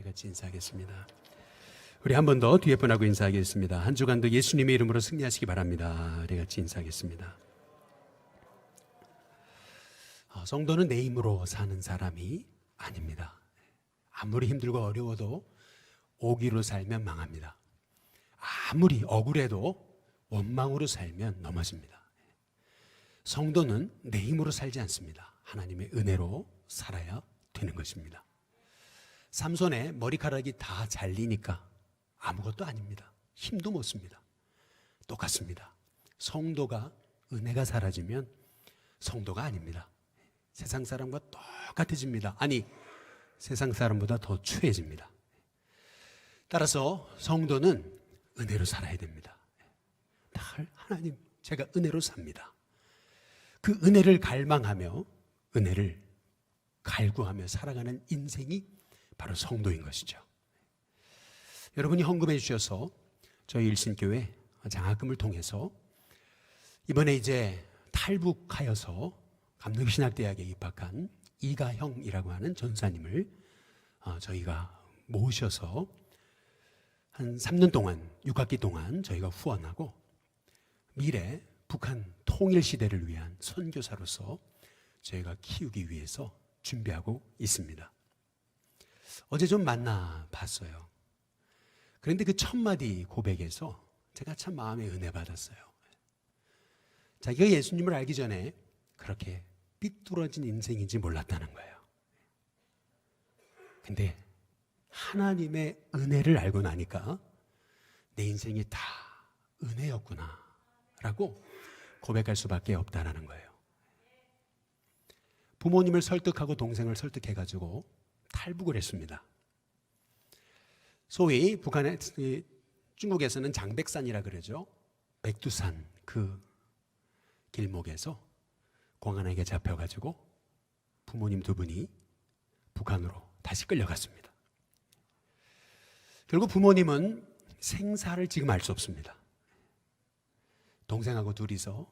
우리 같이 인사하겠습니다. 우리 한 번 더 뒤에 분하고 인사하겠습니다. 한 주간도 예수님의 이름으로 승리하시기 바랍니다. 우리 같이 인사하겠습니다. 성도는 내 힘으로 사는 사람이 아닙니다. 아무리 힘들고 어려워도 오기로 살면 망합니다. 아무리 억울해도 원망으로 살면 넘어집니다. 성도는 내 힘으로 살지 않습니다. 하나님의 은혜로 살아야 되는 것입니다. 삼손의 머리카락이 다 잘리니까 아무것도 아닙니다. 힘도 못 씁니다. 똑같습니다. 성도가 은혜가 사라지면 성도가 아닙니다. 세상 사람과 똑같아집니다. 아니, 세상 사람보다 더 추해집니다. 따라서 성도는 은혜로 살아야 됩니다. 늘 하나님, 제가 은혜로 삽니다. 그 은혜를 갈망하며 은혜를 갈구하며 살아가는 인생이 바로 성도인 것이죠. 여러분이 헌금해 주셔서 저희 일신교회 장학금을 통해서 이번에 이제 탈북하여서 감동신학대학에 입학한 이가형이라고 하는 전사님을 저희가 모셔서 한 3년 동안, 6학기 동안 저희가 후원하고 미래 북한 통일 시대를 위한 선교사로서 저희가 키우기 위해서 준비하고 있습니다. 어제 좀 만나봤어요. 그런데 그 첫 마디 고백에서 제가 참 마음에 은혜 받았어요. 자기가 예수님을 알기 전에 그렇게 삐뚤어진 인생인지 몰랐다는 거예요. 근데 하나님의 은혜를 알고 나니까 내 인생이 다 은혜였구나 라고 고백할 수밖에 없다는 거예요. 부모님을 설득하고 동생을 설득해가지고 탈북을 했습니다. 소위 북한의 중국에서는 장백산이라 그러죠. 백두산 그 길목에서 공안에게 잡혀가지고 부모님 두 분이 북한으로 다시 끌려갔습니다. 결국 부모님은 생사를 지금 알 수 없습니다. 동생하고 둘이서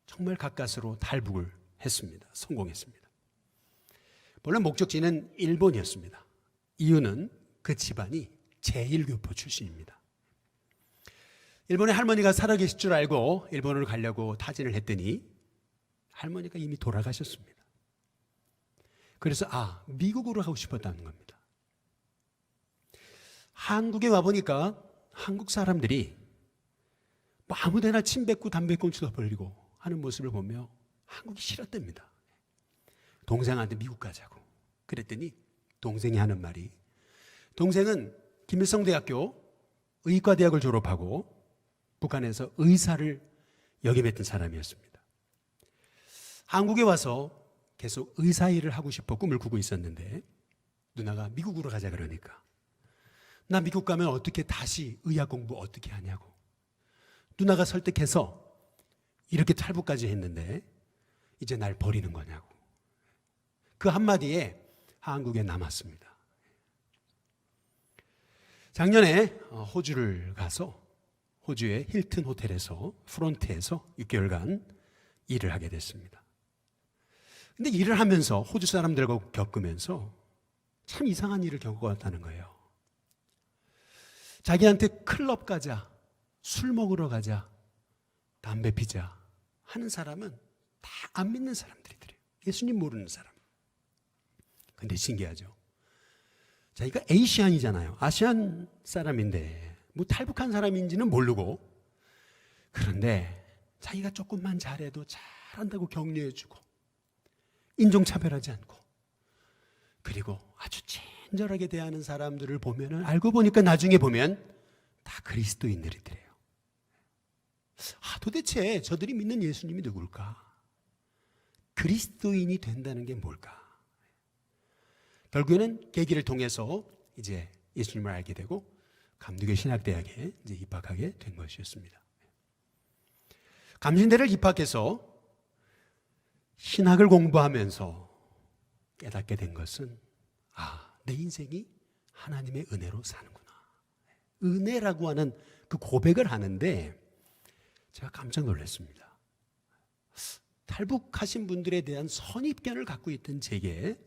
정말 가까스로 탈북을 했습니다. 성공했습니다. 본래 목적지는 일본이었습니다. 이유는 그 집안이 제1교포 출신입니다. 일본에 할머니가 살아계실 줄 알고 일본으로 가려고 타진을 했더니 할머니가 이미 돌아가셨습니다. 그래서 미국으로 가고 싶었다는 겁니다. 한국에 와보니까 한국 사람들이 뭐 아무데나 침 뱉고 담배 꽁초도 벌리고 하는 모습을 보며 한국이 싫었답니다. 동생한테 미국 가자고. 그랬더니 동생이 하는 말이, 동생은 김일성대학교 의과대학을 졸업하고 북한에서 의사를 역임했던 사람이었습니다. 한국에 와서 계속 의사 일을 하고 싶어 꿈을 꾸고 있었는데 누나가 미국으로 가자 그러니까 나 미국 가면 어떻게 다시 의학 공부 어떻게 하냐고 누나가 설득해서 이렇게 탈북까지 했는데 이제 날 버리는 거냐고. 그 한마디에 한국에 남았습니다. 작년에 호주를 가서 호주의 힐튼 호텔에서 프론트에서 6개월간 일을 하게 됐습니다. 근데 일을 하면서 호주 사람들과 겪으면서 참 이상한 일을 겪어왔다는 거예요. 자기한테 클럽 가자, 술 먹으러 가자, 담배 피자 하는 사람은 다 안 믿는 사람들이더래요. 예수님 모르는 사람. 근데 신기하죠. 자기가 에이시안이잖아요. 아시안 사람인데 뭐 탈북한 사람인지는 모르고, 그런데 자기가 조금만 잘해도 잘한다고 격려해주고 인종차별하지 않고, 그리고 아주 친절하게 대하는 사람들을 보면은 알고 보니까 나중에 보면 다 그리스도인들이더래요. 도대체 저들이 믿는 예수님이 누굴까? 그리스도인이 된다는 게 뭘까? 결국에는 계기를 통해서 이제 예수님을 알게 되고 감리교 신학대학에 이제 입학하게 된 것이었습니다. 감신대를 입학해서 신학을 공부하면서 깨닫게 된 것은 내 인생이 하나님의 은혜로 사는구나. 은혜라고 하는 그 고백을 하는데 제가 깜짝 놀랐습니다. 탈북하신 분들에 대한 선입견을 갖고 있던 제게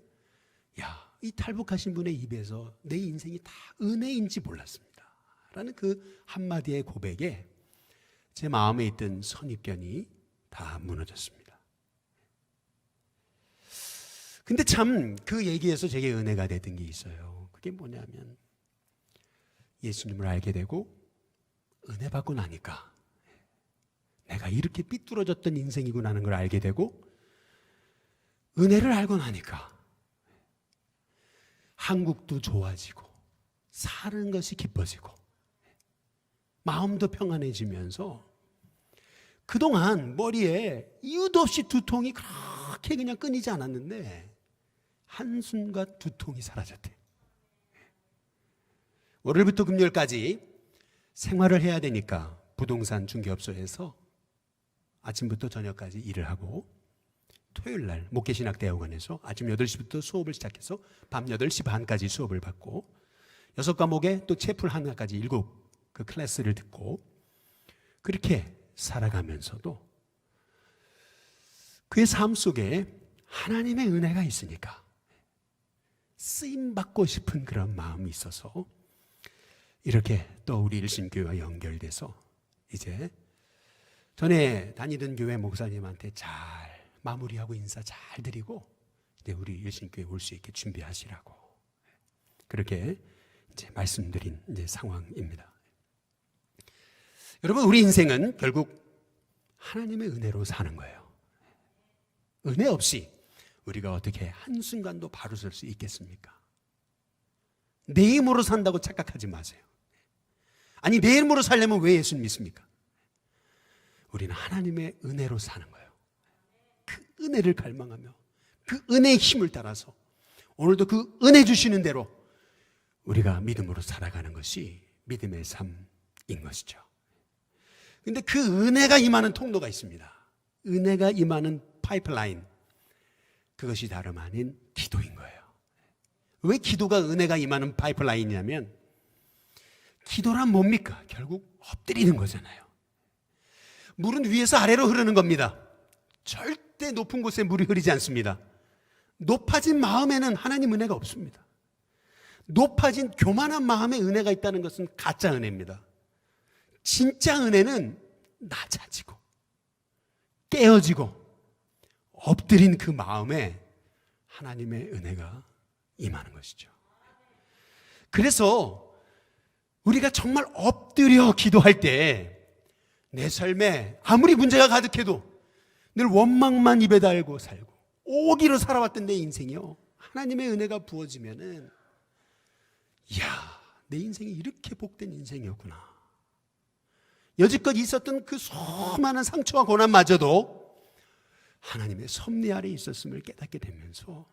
이 탈북하신 분의 입에서 내 인생이 다 은혜인지 몰랐습니다 라는 그 한마디의 고백에 제 마음에 있던 선입견이 다 무너졌습니다. 근데 참 그 얘기에서 제게 은혜가 됐던 게 있어요. 그게 뭐냐면 예수님을 알게 되고 은혜 받고 나니까 내가 이렇게 삐뚤어졌던 인생이구나 하는 걸 알게 되고, 은혜를 알고 나니까 한국도 좋아지고 사는 것이 기뻐지고 마음도 평안해지면서 그동안 머리에 이유도 없이 두통이 그렇게 그냥 끊이지 않았는데 한순간 두통이 사라졌대. 월요일부터 금요일까지 생활을 해야 되니까 부동산 중개업소에서 아침부터 저녁까지 일을 하고, 토요일 날 목회신학대학원에서 아침 8시부터 수업을 시작해서 밤 8시 반까지 수업을 받고 6과목에 또 채플 하나까지 7그 클래스를 듣고, 그렇게 살아가면서도 그의 삶 속에 하나님의 은혜가 있으니까 쓰임받고 싶은 그런 마음이 있어서 이렇게 또 우리 일신교회와 연결돼서 이제 전에 다니던 교회 목사님한테 잘 마무리하고 인사 잘 드리고 이제 우리 일신교회 올 수 있게 준비하시라고 그렇게 이제 말씀드린 이제 상황입니다. 여러분, 우리 인생은 결국 하나님의 은혜로 사는 거예요. 은혜 없이 우리가 어떻게 한순간도 바로 설 수 있겠습니까? 내 힘으로 산다고 착각하지 마세요. 아니, 내 힘으로 살려면 왜 예수님 믿습니까? 우리는 하나님의 은혜로 사는 거예요. 그 은혜를 갈망하며 그 은혜의 힘을 따라서 오늘도 그 은혜 주시는 대로 우리가 믿음으로 살아가는 것이 믿음의 삶인 것이죠. 근데 그 은혜가 임하는 통로가 있습니다. 은혜가 임하는 파이프라인, 그것이 다름 아닌 기도인 거예요. 왜 기도가 은혜가 임하는 파이프라인이냐면, 기도란 뭡니까? 결국 엎드리는 거잖아요. 물은 위에서 아래로 흐르는 겁니다. 절대 높은 곳에 물이 흐르지 않습니다. 높아진 마음에는 하나님 은혜가 없습니다. 높아진 교만한 마음에 은혜가 있다는 것은 가짜 은혜입니다. 진짜 은혜는 낮아지고 깨어지고 엎드린 그 마음에 하나님의 은혜가 임하는 것이죠. 그래서 우리가 정말 엎드려 기도할 때 내 삶에 아무리 문제가 가득해도 늘 원망만 입에 달고 살고 오기로 살아왔던 내 인생이요, 하나님의 은혜가 부어지면은 이야, 내 인생이 이렇게 복된 인생이었구나. 여지껏 있었던 그 수많은 상처와 고난마저도 하나님의 섭리 아래 있었음을 깨닫게 되면서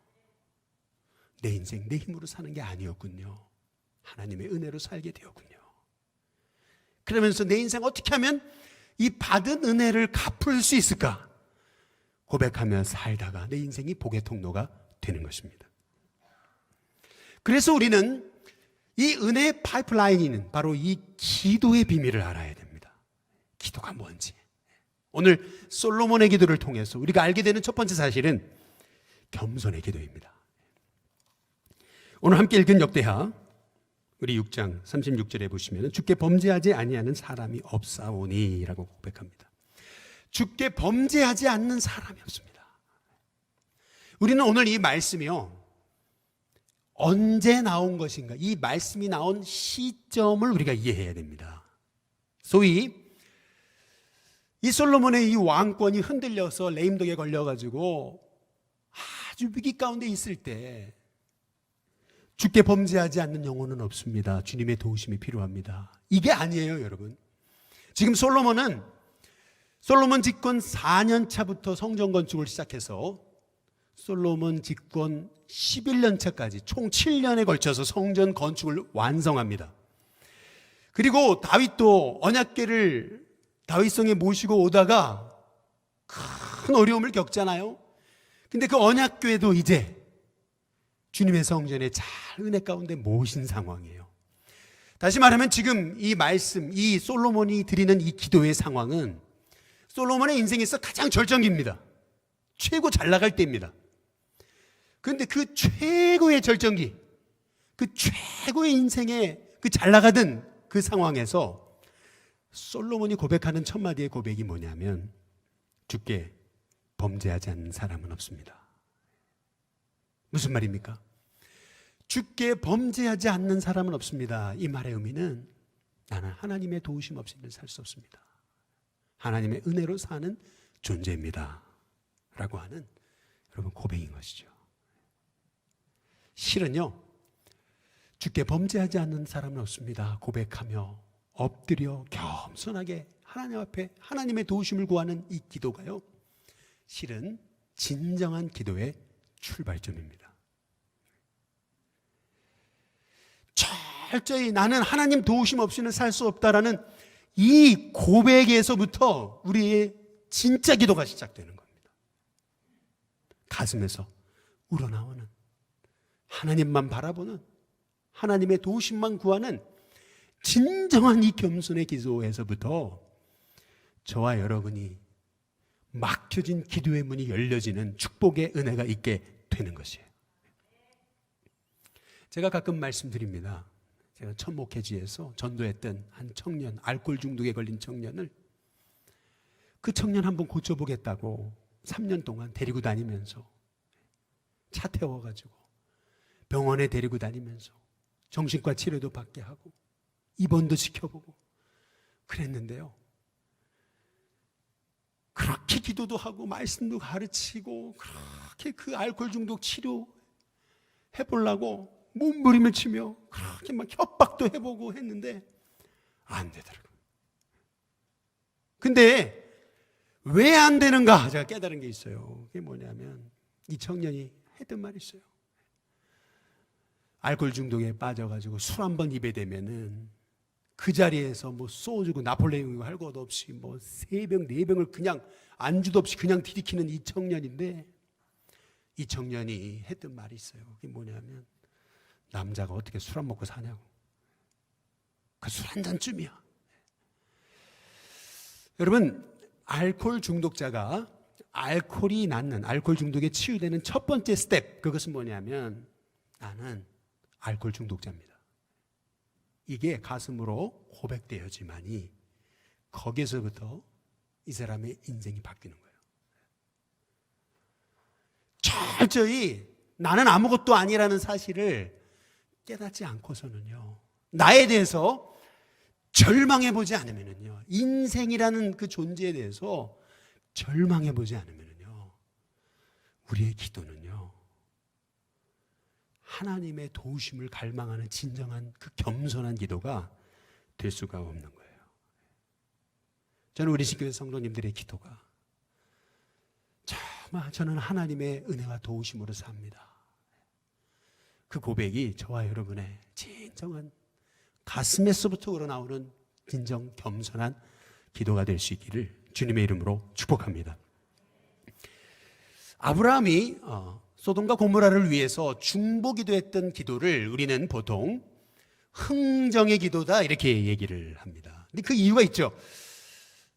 내 인생 내 힘으로 사는 게 아니었군요. 하나님의 은혜로 살게 되었군요. 그러면서 내 인생 어떻게 하면 이 받은 은혜를 갚을 수 있을까 고백하며 살다가 내 인생이 복의 통로가 되는 것입니다. 그래서 우리는 이 은혜의 파이프라인인 바로 이 기도의 비밀을 알아야 됩니다. 기도가 뭔지. 오늘 솔로몬의 기도를 통해서 우리가 알게 되는 첫 번째 사실은 겸손의 기도입니다. 오늘 함께 읽은 역대하 우리 6장 36절에 보시면 주께 범죄하지 아니하는 사람이 없사오니 라고 고백합니다. 주께 범죄하지 않는 사람이 없습니다. 우리는 오늘 이 말씀이요, 언제 나온 것인가, 이 말씀이 나온 시점을 우리가 이해해야 됩니다. 소위 이 솔로몬의 이 왕권이 흔들려서 레임덕에 걸려가지고 아주 위기 가운데 있을 때 주께 범죄하지 않는 영혼은 없습니다. 주님의 도우심이 필요합니다. 이게 아니에요, 여러분. 지금 솔로몬은 솔로몬 집권 4년 차부터 성전 건축을 시작해서 솔로몬 집권 11년 차까지 총 7년에 걸쳐서 성전 건축을 완성합니다. 그리고 다윗도 언약궤를 다윗성에 모시고 오다가 큰 어려움을 겪잖아요. 근데 그 언약궤도 이제 주님의 성전에 잘 은혜 가운데 모신 상황이에요. 다시 말하면 지금 이 말씀, 이 솔로몬이 드리는 이 기도의 상황은 솔로몬의 인생에서 가장 절정기입니다. 최고 잘 나갈 때입니다. 그런데 그 최고의 절정기, 그 최고의 인생의 그 잘 나가던 그 상황에서 솔로몬이 고백하는 첫 마디의 고백이 뭐냐면 주께 범죄하지 않는 사람은 없습니다. 무슨 말입니까? 주께 범죄하지 않는 사람은 없습니다. 이 말의 의미는 나는 하나님의 도우심 없이는 살 수 없습니다. 하나님의 은혜로 사는 존재입니다. 라고 하는 여러분 고백인 것이죠. 실은요, 주께 범죄하지 않는 사람은 없습니다. 고백하며 엎드려 겸손하게 하나님 앞에 하나님의 도우심을 구하는 이 기도가요, 실은 진정한 기도의 출발점입니다. 철저히 나는 하나님 도우심 없이는 살 수 없다라는 이 고백에서부터 우리의 진짜 기도가 시작되는 겁니다. 가슴에서 우러나오는 하나님만 바라보는 하나님의 도우심만 구하는 진정한 이 겸손의 기도에서부터 저와 여러분이 막혀진 기도의 문이 열려지는 축복의 은혜가 있게 되는 것이에요. 제가 가끔 말씀드립니다. 제가 첫 목회지에서 전도했던 한 청년, 알코올 중독에 걸린 청년을, 그 청년 한번 고쳐보겠다고 3년 동안 데리고 다니면서 차 태워가지고 병원에 데리고 다니면서 정신과 치료도 받게 하고 입원도 시켜보고 그랬는데요, 그렇게 기도도 하고 말씀도 가르치고 그렇게 그 알코올 중독 치료 해보려고 몸부림을 치며 그렇게 막 협박도 해보고 했는데 안 되더라고요. 근데 왜 안 되는가 제가 깨달은 게 있어요. 그게 뭐냐면 이 청년이 했던 말이 있어요. 알코올 중독에 빠져가지고 술 한 번 입에 대면은 그 자리에서 뭐 소주고 나폴레옹이고 할 것 없이 뭐 3병 4병을 그냥 안주도 없이 그냥 들이키는 이 청년인데, 이 청년이 했던 말이 있어요. 그게 뭐냐면 남자가 어떻게 술 안 먹고 사냐고. 그 술 한 잔쯤이야. 여러분, 알코올 중독자가 알코올이 낫는, 알코올 중독에 치유되는 첫 번째 스텝, 그것은 뭐냐면 나는 알코올 중독자입니다. 이게 가슴으로 고백되어지만이 거기서부터 이 사람의 인생이 바뀌는 거예요. 철저히 나는 아무것도 아니라는 사실을 깨닫지 않고서는요, 나에 대해서 절망해보지 않으면요, 인생이라는 그 존재에 대해서 절망해보지 않으면요, 우리의 기도는요, 하나님의 도우심을 갈망하는 진정한 그 겸손한 기도가 될 수가 없는 거예요. 저는 우리 신교회 성도님들의 기도가 정말 저는 하나님의 은혜와 도우심으로 삽니다. 그 고백이 저와 여러분의 진정한 가슴에서부터 우러나오는 진정 겸손한 기도가 될 수 있기를 주님의 이름으로 축복합니다. 아브라함이 소돔과 고모라를 위해서 중보기도했던 기도를 우리는 보통 흥정의 기도다 이렇게 얘기를 합니다. 근데 그 이유가 있죠.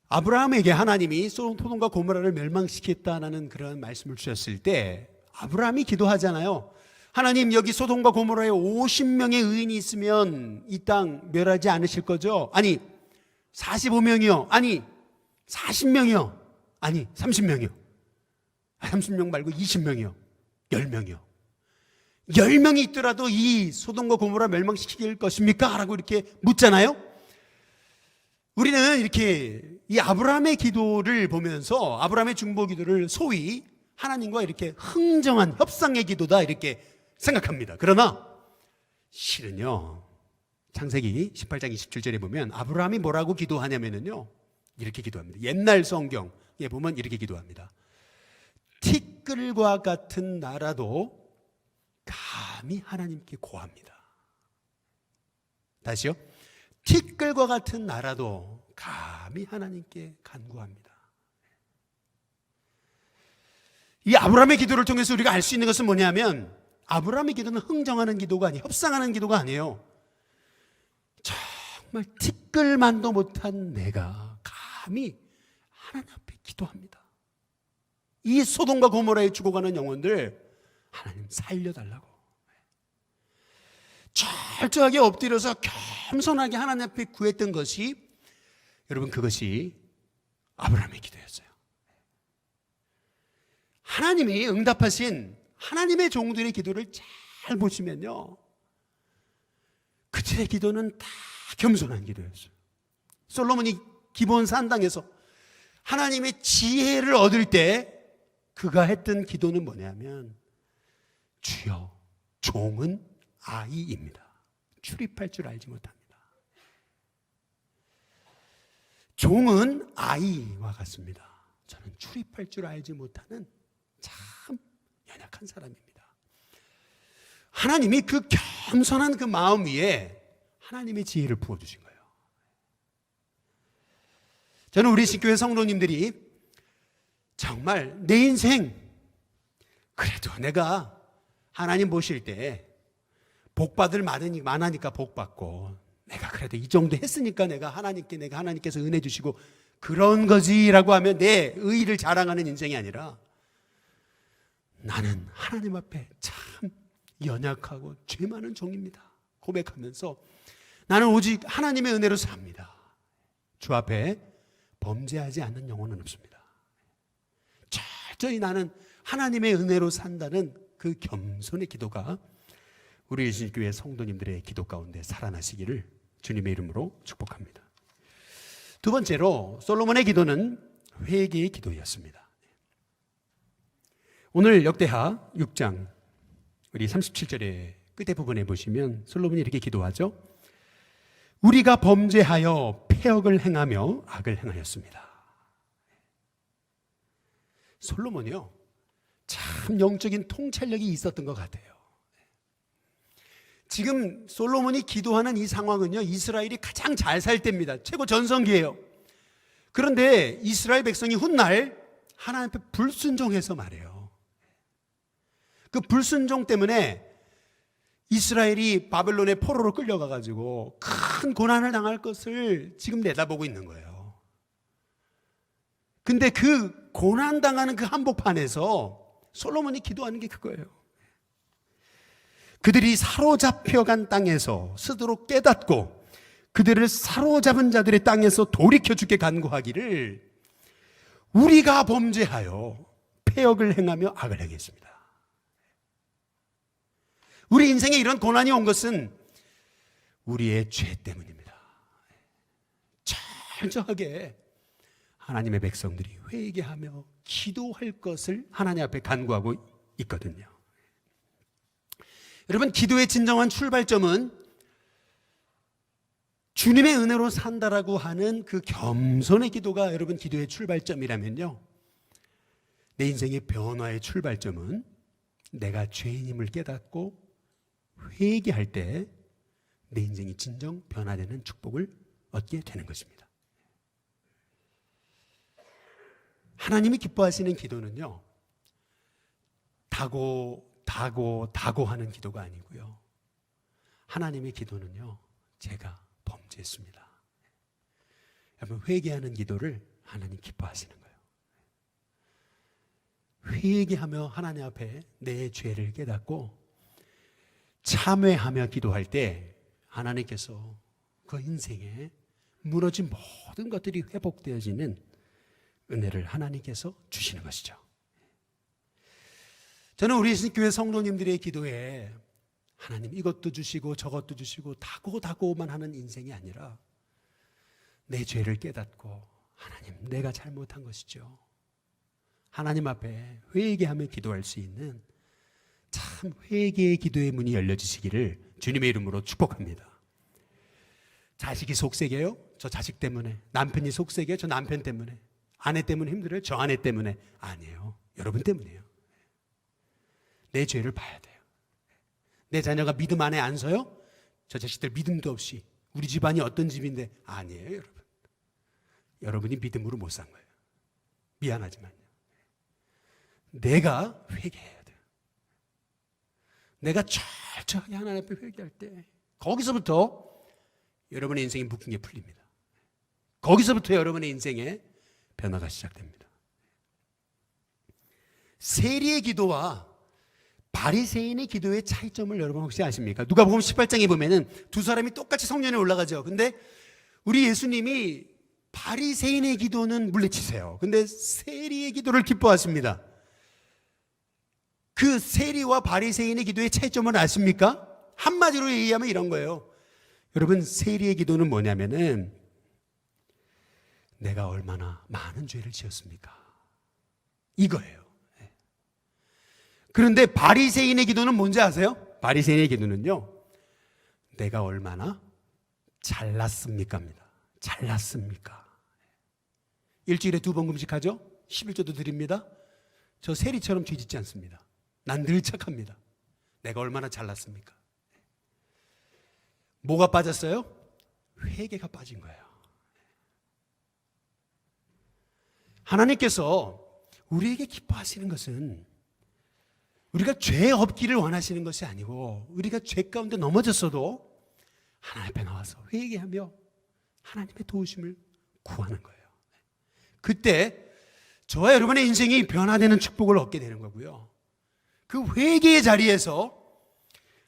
아브라함에게 하나님이 소돔과 고모라를 멸망시켰다는 그런 말씀을 주셨을 때 아브라함이 기도하잖아요. 하나님, 여기 소돔과 고모라에 50명의 의인이 있으면 이 땅 멸하지 않으실 거죠? 아니 45명이요? 아니 40명이요? 아니 30명이요? 30명 말고 20명이요? 10명이요? 10명이 있더라도 이 소돔과 고모라 멸망시킬 것입니까? 라고 이렇게 묻잖아요. 우리는 이렇게 이 아브라함의 기도를 보면서 아브라함의 중보 기도를 소위 하나님과 이렇게 흥정한 협상의 기도다 이렇게 생각합니다. 그러나 실은요, 창세기 18장 27절에 보면 아브라함이 뭐라고 기도하냐면요, 이렇게 기도합니다. 옛날 성경에 보면 이렇게 기도합니다. 티끌과 같은 나라도 감히 하나님께 고합니다. 다시요. 티끌과 같은 나라도 감히 하나님께 간구합니다. 이 아브라함의 기도를 통해서 우리가 알 수 있는 것은 뭐냐면 아브라함의 기도는 흥정하는 기도가 아니에요. 협상하는 기도가 아니에요. 정말 티끌만도 못한 내가 감히 하나님 앞에 기도합니다. 이 소돔과 고모라에 죽어가는 영혼들 하나님 살려달라고 철저하게 엎드려서 겸손하게 하나님 앞에 구했던 것이, 여러분, 그것이 아브라함의 기도였어요. 하나님이 응답하신 하나님의 종들의 기도를 잘 보시면요, 그들의 기도는 다 겸손한 기도였어요. 솔로몬이 기브온 산당에서 하나님의 지혜를 얻을 때 그가 했던 기도는 뭐냐면, 주여, 종은 아이입니다. 출입할 줄 알지 못합니다. 종은 아이와 같습니다. 저는 출입할 줄 알지 못하는 참 연약한 사람입니다. 하나님이 그 겸손한 그 마음 위에 하나님의 지혜를 부어주신 거예요. 저는 우리 신교회 성도님들이 정말 내 인생, 그래도 내가 하나님 보실 때 복받을 많으니까 복받고, 내가 그래도 이 정도 했으니까 내가 하나님께서 은혜 주시고 그런 거지라고 하면 내 의의를 자랑하는 인생이 아니라, 나는 하나님 앞에 참 연약하고 죄 많은 종입니다 고백하면서 나는 오직 하나님의 은혜로 삽니다. 주 앞에 범죄하지 않는 영혼은 없습니다. 철저히 나는 하나님의 은혜로 산다는 그 겸손의 기도가 우리 예수교회 성도님들의 기도 가운데 살아나시기를 주님의 이름으로 축복합니다. 두 번째로 솔로몬의 기도는 회개의 기도였습니다. 오늘 역대하 6장 우리 37절의 끝에 부분에 보시면 솔로몬이 이렇게 기도하죠. 우리가 범죄하여 패역을 행하며 악을 행하였습니다. 솔로몬이요, 참 영적인 통찰력이 있었던 것 같아요. 지금 솔로몬이 기도하는 이 상황은요, 이스라엘이 가장 잘 살 때입니다. 최고 전성기예요. 그런데 이스라엘 백성이 훗날 하나님 앞에 불순종해서 말해요. 그 불순종 때문에 이스라엘이 바벨론의 포로로 끌려가가지고 큰 고난을 당할 것을 지금 내다보고 있는 거예요. 근데 그 고난당하는 그 한복판에서 솔로몬이 기도하는 게 그거예요. 그들이 사로잡혀간 땅에서 스스로 깨닫고 그들을 사로잡은 자들의 땅에서 돌이켜 주게 간구하기를, 우리가 범죄하여 패역을 행하며 악을 행했습니다. 우리 인생에 이런 고난이 온 것은 우리의 죄 때문입니다. 철저하게 하나님의 백성들이 회개하며 기도할 것을 하나님 앞에 간구하고 있거든요. 여러분, 기도의 진정한 출발점은 주님의 은혜로 산다라고 하는 그 겸손의 기도가 여러분 기도의 출발점이라면요, 내 인생의 변화의 출발점은 내가 죄인임을 깨닫고 회개할 때 내 인생이 진정 변화되는 축복을 얻게 되는 것입니다. 하나님이 기뻐하시는 기도는요, 다고 하는 기도가 아니고요, 하나님의 기도는요, 제가 범죄했습니다. 여러분, 회개하는 기도를 하나님 기뻐하시는 거예요. 회개하며 하나님 앞에 내 죄를 깨닫고 참회하며 기도할 때 하나님께서 그 인생에 무너진 모든 것들이 회복되어지는 은혜를 하나님께서 주시는 것이죠. 저는 우리 신교회 성도님들의 기도에 하나님 이것도 주시고 저것도 주시고 다고만 하는 인생이 아니라, 내 죄를 깨닫고 하나님, 내가 잘못한 것이죠, 하나님 앞에 회개하며 기도할 수 있는 참 회개의 기도의 문이 열려지시기를 주님의 이름으로 축복합니다. 자식이 속색이에요? 저 자식 때문에. 남편이 속색이에요? 저 남편 때문에. 아내 때문에 힘들어요? 저 아내 때문에. 아니에요, 여러분 때문이에요. 내 죄를 봐야 돼요. 내 자녀가 믿음 안에 안 서요? 저 자식들 믿음도 없이 우리 집안이 어떤 집인데. 아니에요, 여러분. 여러분이 믿음으로 못 산 거예요. 미안하지만요. 내가 회개해야 돼요. 내가 철저하게 하나님 앞에 회개할 때 거기서부터 여러분의 인생이 묶인 게 풀립니다. 거기서부터 여러분의 인생에 변화가 시작됩니다. 세리의 기도와 바리새인의 기도의 차이점을 여러분 혹시 아십니까? 누가복음 18장에 보면은 두 사람이 똑같이 성전에 올라가죠. 근데 우리 예수님이 바리새인의 기도는 물리치세요. 근데 세리의 기도를 기뻐하십니다. 그 세리와 바리새인의 기도의 차이점을 아십니까? 한마디로 얘기하면 이런 거예요. 여러분, 세리의 기도는 뭐냐면은 내가 얼마나 많은 죄를 지었습니까? 이거예요. 그런데 바리새인의 기도는 뭔지 아세요? 바리새인의 기도는요, 내가 얼마나 잘났습니까입니다. 잘났습니까? 일주일에 2번 금식하죠? 11조도 드립니다. 저 세리처럼 죄 짓지 않습니다. 난 늘 착합니다. 내가 얼마나 잘났습니까? 뭐가 빠졌어요? 회개가 빠진 거예요. 하나님께서 우리에게 기뻐하시는 것은 우리가 죄 없기를 원하시는 것이 아니고, 우리가 죄 가운데 넘어졌어도 하나님 앞에 나와서 회개하며 하나님의 도우심을 구하는 거예요. 그때 저와 여러분의 인생이 변화되는 축복을 얻게 되는 거고요. 그 회개의 자리에서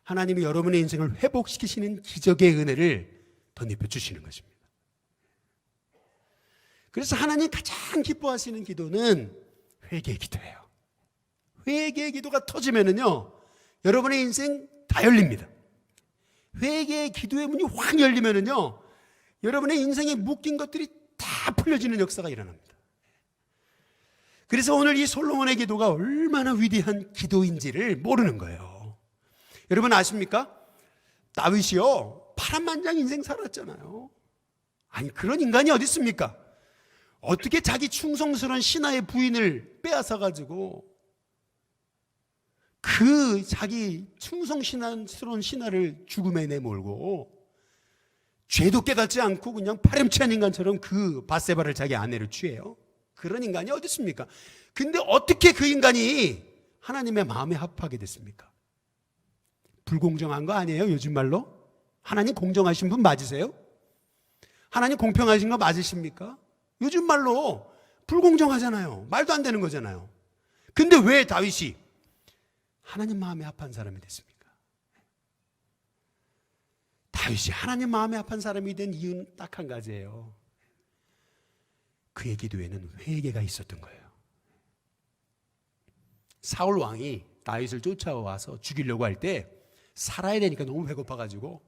하나님이 여러분의 인생을 회복시키시는 기적의 은혜를 덧입혀 주시는 것입니다. 그래서 하나님 가장 기뻐하시는 기도는 회개의 기도예요. 회개의 기도가 터지면은요, 여러분의 인생 다 열립니다. 회개의 기도의 문이 확 열리면은요, 여러분의 인생에 묶인 것들이 다 풀려지는 역사가 일어납니다. 그래서 오늘 이 솔로몬의 기도가 얼마나 위대한 기도인지를 모르는 거예요. 여러분 아십니까? 다윗이요, 파란만장 인생 살았잖아요. 아니, 그런 인간이 어디 있습니까? 어떻게 자기 충성스러운 신하의 부인을 빼앗아가지고 그 자기 충성스러운 신하를 죽음에 내몰고 죄도 깨닫지 않고 그냥 파렴치한 인간처럼 그 밧세바를 자기 아내를 취해요. 그런 인간이 어디 있습니까? 근데 어떻게 그 인간이 하나님의 마음에 합하게 됐습니까? 불공정한 거 아니에요? 요즘 말로? 하나님 공정하신 분 맞으세요? 하나님 공평하신 거 맞으십니까? 요즘 말로 불공정하잖아요. 말도 안 되는 거잖아요. 근데 왜 다윗이 하나님 마음에 합한 사람이 됐습니까? 다윗이 하나님 마음에 합한 사람이 된 이유는 딱 한 가지예요. 그의 기도에는 회개가 있었던 거예요. 사울 왕이 다윗을 쫓아와서 죽이려고 할 때 살아야 되니까 너무 배고파가지고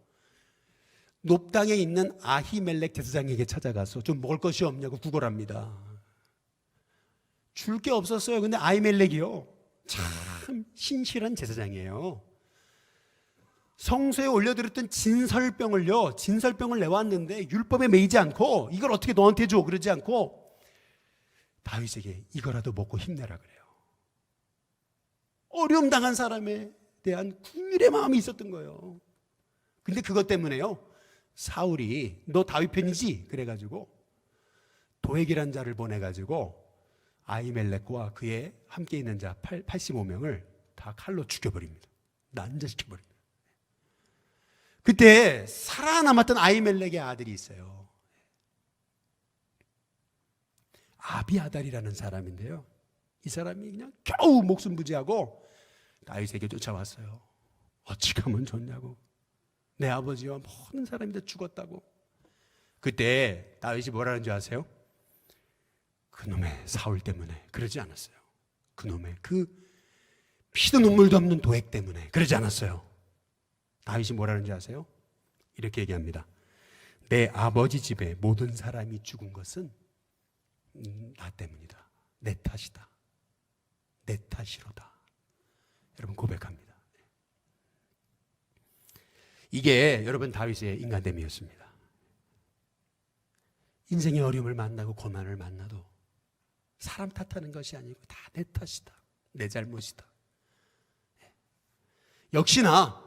높당에 있는 아히멜렉 제사장에게 찾아가서 좀 먹을 것이 없냐고 구걸합니다. 줄 게 없었어요. 근데 아히멜렉이요, 참 신실한 제사장이에요. 성소에 올려드렸던 진설병을 내왔는데 율법에 매이지 않고 이걸 어떻게 너한테 줘 그러지 않고 다윗에게 이거라도 먹고 힘내라 그래요. 어려움 당한 사람에 대한 긍휼의 마음이 있었던 거예요. 근데 그것 때문에요, 사울이 너 다윗 편이지? 그래가지고 도액이란 자를 보내가지고 아히멜렉과 그의 함께 있는 자 85명을 다 칼로 죽여버립니다. 난자시켜버립니다. 그때 살아남았던 아히멜렉의 아들이 있어요. 아비아달이라는 사람인데요, 이 사람이 그냥 겨우 목숨 부지하고 다윗에게 쫓아왔어요. 어찌 가면 좋냐고, 내 아버지와 모든 사람이 다 죽었다고. 그때 다윗이 뭐라는 줄 아세요? 그놈의 사울 때문에 그러지 않았어요. 그놈의 그 피도 눈물도 없는 도액 때문에 그러지 않았어요. 다윗이 뭐라는지 아세요? 이렇게 얘기합니다. 내 아버지 집에 모든 사람이 죽은 것은 나 때문이다. 내 탓이다. 내 탓이로다. 여러분 고백합니다. 이게 여러분 다윗의 인간됨이었습니다. 인생의 어려움을 만나고 고난을 만나도 사람 탓하는 것이 아니고 다 내 탓이다. 내 잘못이다. 역시나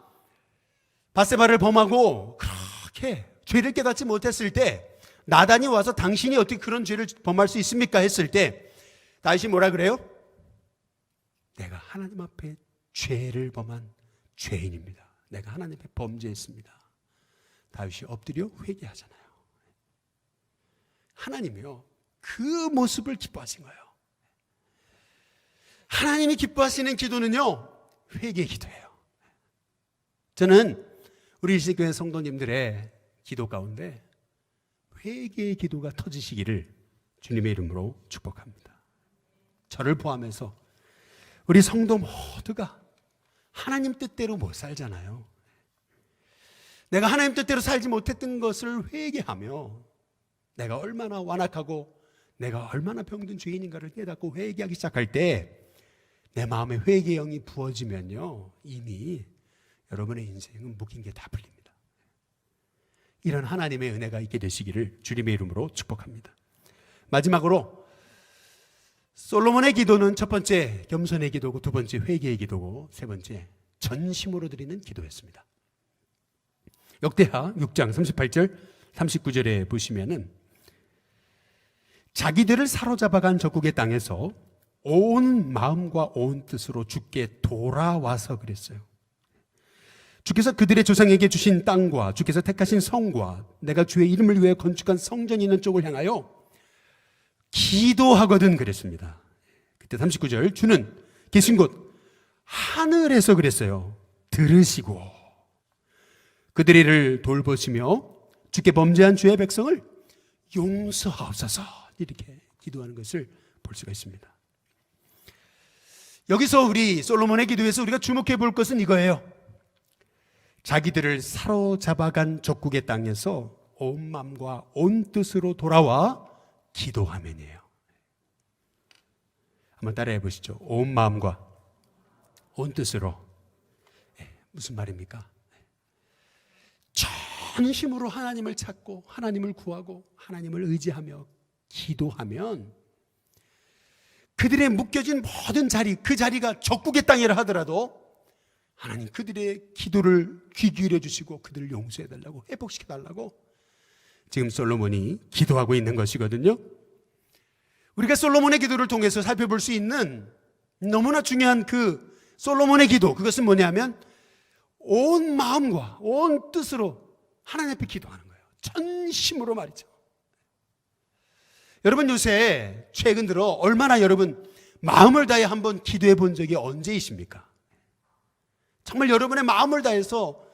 밧세바를 범하고 그렇게 죄를 깨닫지 못했을 때 나단이 와서 당신이 어떻게 그런 죄를 범할 수 있습니까? 했을 때 다윗이 뭐라 그래요? 내가 하나님 앞에 죄를 범한 죄인입니다. 내가 하나님 앞에 범죄했습니다. 다윗이 엎드려 회개하잖아요. 하나님이요, 그 모습을 기뻐하신 거예요. 하나님이 기뻐하시는 기도는요, 회개 기도예요. 저는 우리 일신교회 성도님들의 기도 가운데 회개의 기도가 터지시기를 주님의 이름으로 축복합니다. 저를 포함해서 우리 성도 모두가 하나님 뜻대로 못 살잖아요. 내가 하나님 뜻대로 살지 못했던 것을 회개하며 내가 얼마나 완악하고 내가 얼마나 병든 죄인인가를 깨닫고 회개하기 시작할 때 내 마음에 회개의 영이 부어지면요, 이미 여러분의 인생은 묶인 게 다 풀립니다. 이런 하나님의 은혜가 있게 되시기를 주님의 이름으로 축복합니다. 마지막으로 솔로몬의 기도는 첫 번째 겸손의 기도고, 두 번째 회개의 기도고, 세 번째 전심으로 드리는 기도였습니다. 역대하 6장 38절 39절에 보시면은 자기들을 사로잡아간 적국의 땅에서 온 마음과 온 뜻으로 주께 돌아와서 그랬어요. 주께서 그들의 조상에게 주신 땅과 주께서 택하신 성과 내가 주의 이름을 위해 건축한 성전이 있는 쪽을 향하여 기도하거든 그랬습니다. 그때 39절 주는 계신 곳 하늘에서 그랬어요. 들으시고 그들의 일을 돌보시며 주께 범죄한 주의 백성을 용서하옵소서, 이렇게 기도하는 것을 볼 수가 있습니다. 여기서 우리 솔로몬의 기도에서 우리가 주목해 볼 것은 이거예요. 자기들을 사로잡아간 적국의 땅에서 온 마음과 온 뜻으로 돌아와 기도하면이에요. 한번 따라해 보시죠. 온 마음과 온 뜻으로. 무슨 말입니까? 전심으로 하나님을 찾고 하나님을 구하고 하나님을 의지하며 기도하면 그들의 묶여진 모든 자리, 그 자리가 적국의 땅이라 하더라도 하나님 그들의 기도를 귀 기울여 주시고 그들을 용서해 달라고, 회복시켜 달라고 지금 솔로몬이 기도하고 있는 것이거든요. 우리가 솔로몬의 기도를 통해서 살펴볼 수 있는 너무나 중요한 그 솔로몬의 기도, 그것은 뭐냐면 온 마음과 온 뜻으로 하나님 앞에 기도하는 거예요. 전심으로 말이죠. 여러분 요새 최근 들어 얼마나 여러분 마음을 다해 한번 기도해 본 적이 언제이십니까? 정말 여러분의 마음을 다해서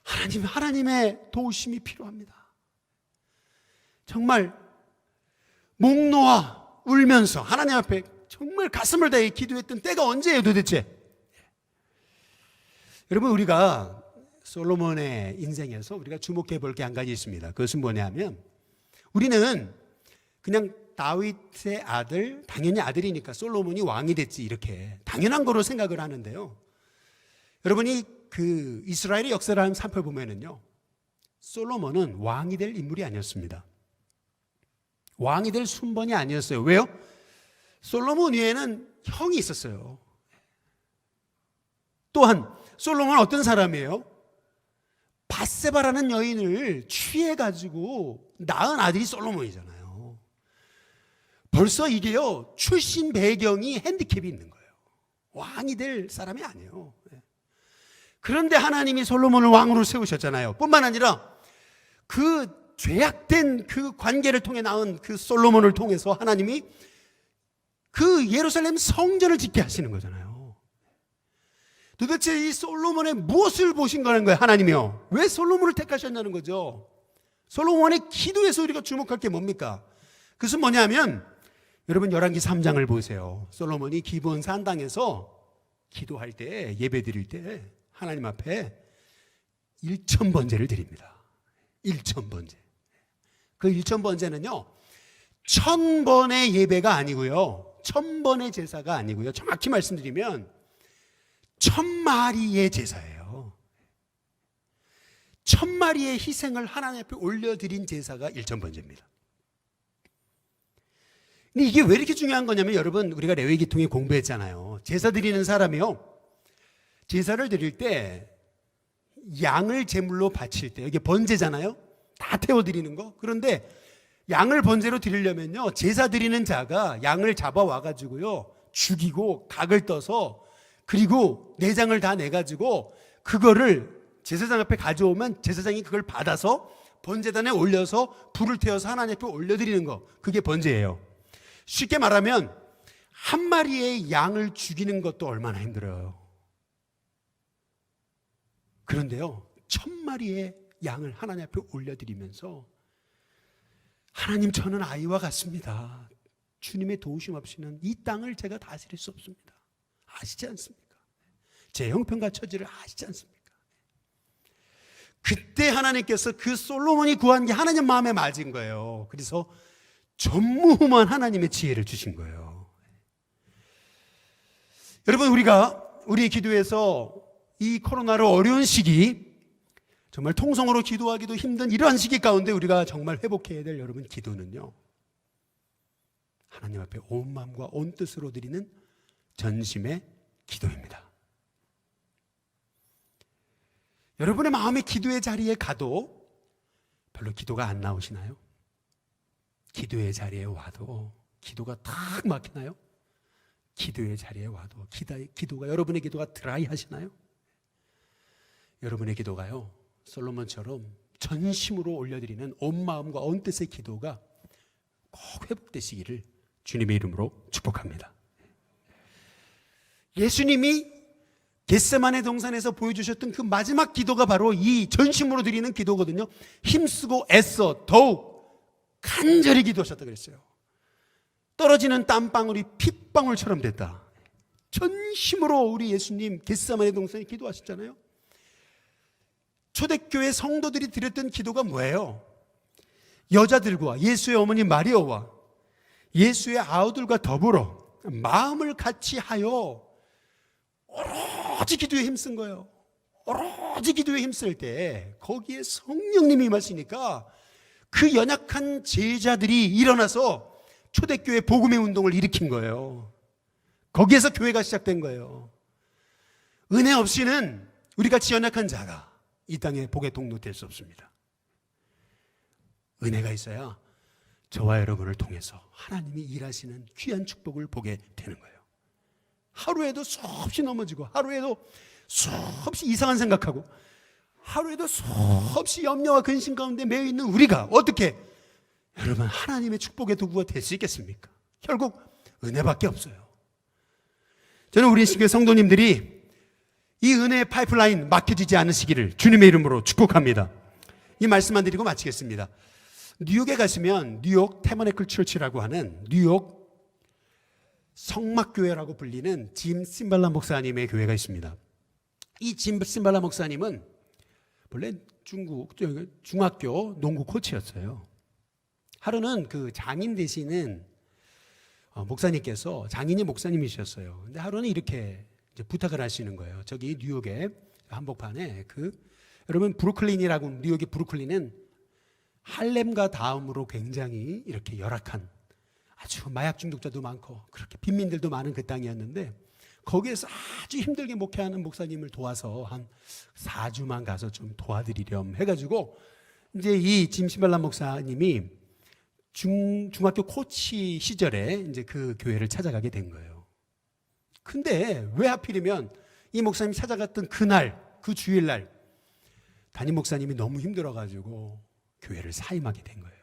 하나님의 도우심이 필요합니다. 정말 목 놓아 울면서 하나님 앞에 정말 가슴을 다해 기도했던 때가 언제예요 도대체? 여러분 우리가 솔로몬의 인생에서 우리가 주목해 볼 게 한 가지 있습니다. 그것은 뭐냐면 우리는 그냥 다윗의 아들, 당연히 아들이니까 솔로몬이 왕이 됐지 이렇게 당연한 거로 생각을 하는데요. 여러분이 그 이스라엘의 역사를 한번 살펴보면은요, 솔로몬은 왕이 될 인물이 아니었습니다. 왕이 될 순번이 아니었어요. 왜요? 솔로몬 위에는 형이 있었어요. 또한 솔로몬은 어떤 사람이에요? 밧세바라는 여인을 취해가지고 낳은 아들이 솔로몬이잖아요. 벌써 이게요, 출신 배경이 핸디캡이 있는 거예요. 왕이 될 사람이 아니에요. 그런데 하나님이 솔로몬을 왕으로 세우셨잖아요. 뿐만 아니라 그 죄악된 그 관계를 통해 낳은 그 솔로몬을 통해서 하나님이 그 예루살렘 성전을 짓게 하시는 거잖아요. 도대체 이 솔로몬의 무엇을 보신 거는 거예요, 하나님이요? 왜 솔로몬을 택하셨냐는 거죠. 솔로몬의 기도에서 우리가 주목할 게 뭡니까? 그것은 뭐냐면 여러분 열왕기 3장을 보세요. 솔로몬이 기브온 산당에서 기도할 때, 예배 드릴 때 하나님 앞에 1,000번제를 드립니다. 1,000번제. 그 1,000번제는요 1,000번의 예배가 아니고요, 1,000번의 제사가 아니고요, 정확히 말씀드리면 1,000마리의 제사예요. 1,000마리의 희생을 하나님 앞에 올려드린 제사가 1,000번제입니다. 근데 이게 왜 이렇게 중요한 거냐면 여러분 우리가 레위기 통해 공부했잖아요. 제사 드리는 사람이요, 제사를 드릴 때 양을 제물로 바칠 때, 이게 번제잖아요. 다 태워드리는 거. 그런데 양을 번제로 드리려면요, 제사 드리는 자가 양을 잡아와가지고요 죽이고 각을 떠서 그리고 내장을 다 내가지고 그거를 제사장 앞에 가져오면 제사장이 그걸 받아서 번제단에 올려서 불을 태워서 하나님 앞에 올려드리는 거, 그게 번제예요. 쉽게 말하면 한 마리의 양을 죽이는 것도 얼마나 힘들어요. 그런데요, 1000마리의 양을 하나님 앞에 올려드리면서 하나님, 저는 아이와 같습니다. 주님의 도우심 없이는 이 땅을 제가 다스릴 수 없습니다. 아시지 않습니까? 제 형편과 처지를 아시지 않습니까? 그때 하나님께서 그 솔로몬이 구한 게 하나님 마음에 맞은 거예요. 그래서 전무후무한 하나님의 지혜를 주신 거예요. 여러분, 우리 기도에서 이 코로나로 어려운 시기, 정말 통성으로 기도하기도 힘든 이러한 시기 가운데 우리가 정말 회복해야 될 여러분 기도는요, 하나님 앞에 온 마음과 온 뜻으로 드리는 전심의 기도입니다. 여러분의 마음의 기도의 자리에 가도 별로 기도가 안 나오시나요? 기도의 자리에 와도 기도가 탁 막히나요? 기도의 자리에 와도 기도가, 여러분의 기도가 드라이 하시나요? 여러분의 기도가요, 솔로몬처럼 전심으로 올려드리는 온 마음과 온 뜻의 기도가 꼭 회복되시기를 주님의 이름으로 축복합니다. 예수님이 겟세마네 동산에서 보여주셨던 그 마지막 기도가 바로 이 전심으로 드리는 기도거든요. 힘쓰고 애써 더욱 간절히 기도하셨다 그랬어요. 떨어지는 땀방울이 핏방울처럼 됐다. 전심으로 우리 예수님 겟세마네 동산에 기도하셨잖아요. 초대교회 성도들이 드렸던 기도가 뭐예요? 여자들과 예수의 어머니 마리아와 예수의 아우들과 더불어 마음을 같이 하여 오로지 기도에 힘쓴 거예요. 오로지 기도에 힘쓸 때 거기에 성령님이 임하시니까 그 연약한 제자들이 일어나서 초대교회 복음의 운동을 일으킨 거예요. 거기에서 교회가 시작된 거예요. 은혜 없이는 우리 같이 연약한 자가 이 땅에 복의 통로 될 수 없습니다. 은혜가 있어야 저와 여러분을 통해서 하나님이 일하시는 귀한 축복을 보게 되는 거예요. 하루에도 수없이 넘어지고, 하루에도 수없이 이상한 생각하고, 하루에도 수없이 염려와 근심 가운데 매여 있는 우리가 어떻게 여러분 하나님의 축복의 도구가 될 수 있겠습니까? 결국 은혜밖에 없어요. 저는 우리 교회 성도님들이 이 은혜의 파이프라인 막혀지지 않으시기를 주님의 이름으로 축복합니다. 이 말씀만 드리고 마치겠습니다. 뉴욕에 가시면 뉴욕 테머네클 처치라고 하는 뉴욕 성막교회라고 불리는 짐 심발라 목사님의 교회가 있습니다. 이 짐 심발라 목사님은 원래 중학교 농구 코치였어요. 하루는 그 장인 되시는 목사님께서, 장인이 목사님이셨어요. 근데 하루는 이렇게 이제 부탁을 하시는 거예요. 저기 뉴욕의 한복판에 여러분 브루클린이라고, 뉴욕의 브루클린은 할렘과 다음으로 굉장히 이렇게 열악한, 아주 마약 중독자도 많고 그렇게 빈민들도 많은 그 땅이었는데, 거기에서 아주 힘들게 목회하는 목사님을 도와서 한 4주만 가서 좀 도와드리렴 해가지고 이제 이 짐 심발라 목사님이 중학교 코치 시절에 이제 그 교회를 찾아가게 된 거예요. 근데 왜 하필이면 이 목사님이 찾아갔던 그날, 그 주일날 담임 목사님이 너무 힘들어가지고 교회를 사임하게 된 거예요.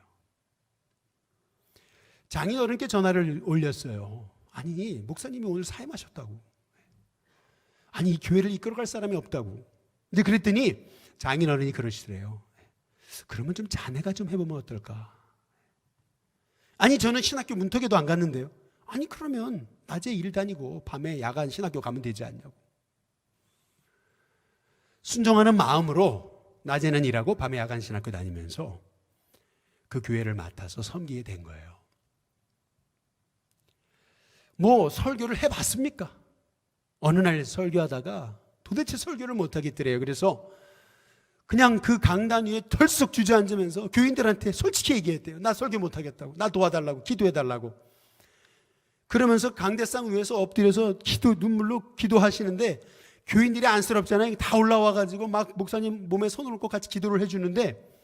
장인어른께 전화를 올렸어요. 아니, 목사님이 오늘 사임하셨다고. 아니, 이 교회를 이끌어갈 사람이 없다고. 근데 그랬더니 장인어른이 그러시더래요. 그러면 좀 자네가 좀 해보면 어떨까? 아니, 저는 신학교 문턱에도 안 갔는데요. 아니, 그러면 낮에 일 다니고 밤에 야간 신학교 가면 되지 않냐고. 순종하는 마음으로 낮에는 일하고 밤에 야간 신학교 다니면서 그 교회를 맡아서 섬기게 된 거예요. 뭐 설교를 해봤습니까? 어느 날 설교하다가 도대체 설교를 못하겠더래요. 그래서 그냥 그 강단 위에 털썩 주저앉으면서 교인들한테 솔직히 얘기했대요. 나 설교 못하겠다고, 나 도와달라고, 기도해달라고. 그러면서 강대상 위에서 엎드려서 눈물로 기도하시는데 교인들이 안쓰럽잖아요. 다 올라와가지고 막 목사님 몸에 손을 얹고 같이 기도를 해주는데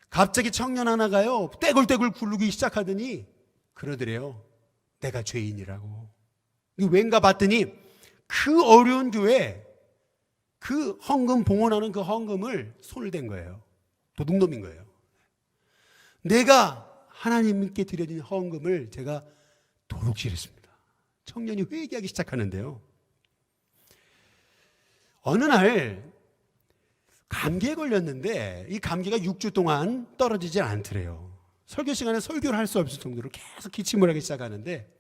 갑자기 청년 하나가요, 떼굴떼굴 굴르기 시작하더니 그러더래요. 내가 죄인이라고. 왠가 봤더니 그 어려운 교회, 그 헌금 봉헌하는 그 헌금을 손을 댄 거예요. 도둑놈인 거예요. 내가 하나님께 드려진 헌금을 제가 도둑질했습니다. 청년이 회개하기 시작하는데요. 어느 날 감기에 걸렸는데 이 감기가 6주 동안 떨어지질 않더래요. 설교 시간에 설교를 할 수 없을 정도로 계속 기침을 하기 시작하는데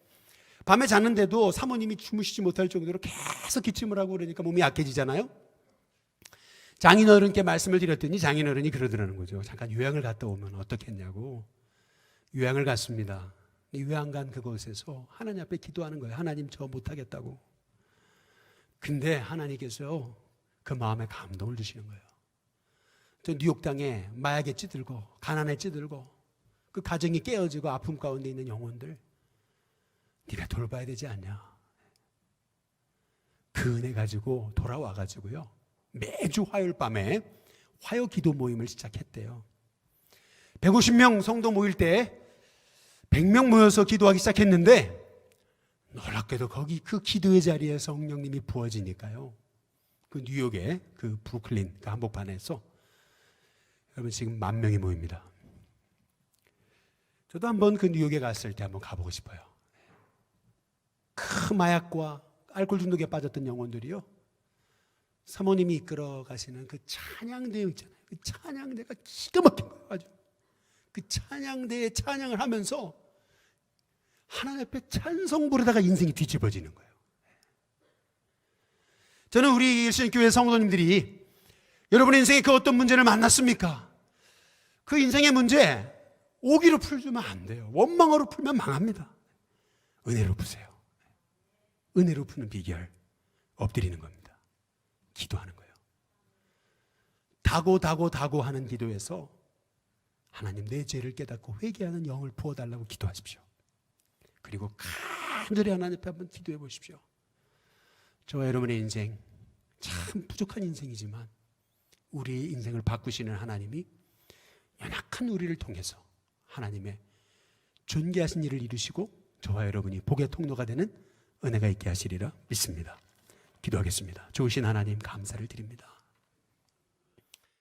밤에 잤는데도 사모님이 주무시지 못할 정도로 계속 기침을 하고 그러니까 몸이 약해지잖아요. 장인어른께 말씀을 드렸더니 장인어른이 그러더라는 거죠. 잠깐 요양을 갔다 오면 어떻겠냐고. 요양을 갔습니다. 요양 간 그곳에서 하나님 앞에 기도하는 거예요. 하나님 저 못하겠다고. 근데 하나님께서 그 마음에 감동을 주시는 거예요. 저 뉴욕 땅에 마약에 찌들고 가난에 찌들고 그 가정이 깨어지고 아픔 가운데 있는 영혼들 네가 돌봐야 되지 않냐. 그 은혜 가지고 돌아와 가지고요. 매주 화요일 밤에 화요 기도 모임을 시작했대요. 150명 성도 모일 때 100명 모여서 기도하기 시작했는데 놀랍게도 거기 그 기도의 자리에 성령님이 부어지니까요. 그 뉴욕의 그 브루클린 그 한복판에서 여러분 지금 10,000명이 모입니다. 저도 한번 그 뉴욕에 갔을 때 한번 가보고 싶어요. 그 마약과 알코올 중독에 빠졌던 영혼들이요. 사모님이 이끌어 가시는 그 찬양대 있잖아요. 그 찬양대가 기가 막힌 거예요. 아주. 그 찬양대에 찬양을 하면서 하나님 앞에 찬송 부르다가 인생이 뒤집어지는 거예요. 저는 우리 일신교회 성도님들이 여러분의 인생에 그 어떤 문제를 만났습니까? 그 인생의 문제 오기로 풀면 안 돼요. 원망으로 풀면 망합니다. 은혜로 푸세요. 은혜로 푸는 비결 엎드리는 겁니다. 기도하는 거예요. 다고 하는 기도에서 하나님 내 죄를 깨닫고 회개하는 영을 부어달라고 기도하십시오. 그리고 간절히 하나님 앞에 한번 기도해 보십시오. 저와 여러분의 인생 참 부족한 인생이지만 우리의 인생을 바꾸시는 하나님이 연약한 우리를 통해서 하나님의 존귀하신 일을 이루시고 저와 여러분이 복의 통로가 되는 은혜가 있게 하시리라 믿습니다. 기도하겠습니다. 좋으신 하나님 감사를 드립니다.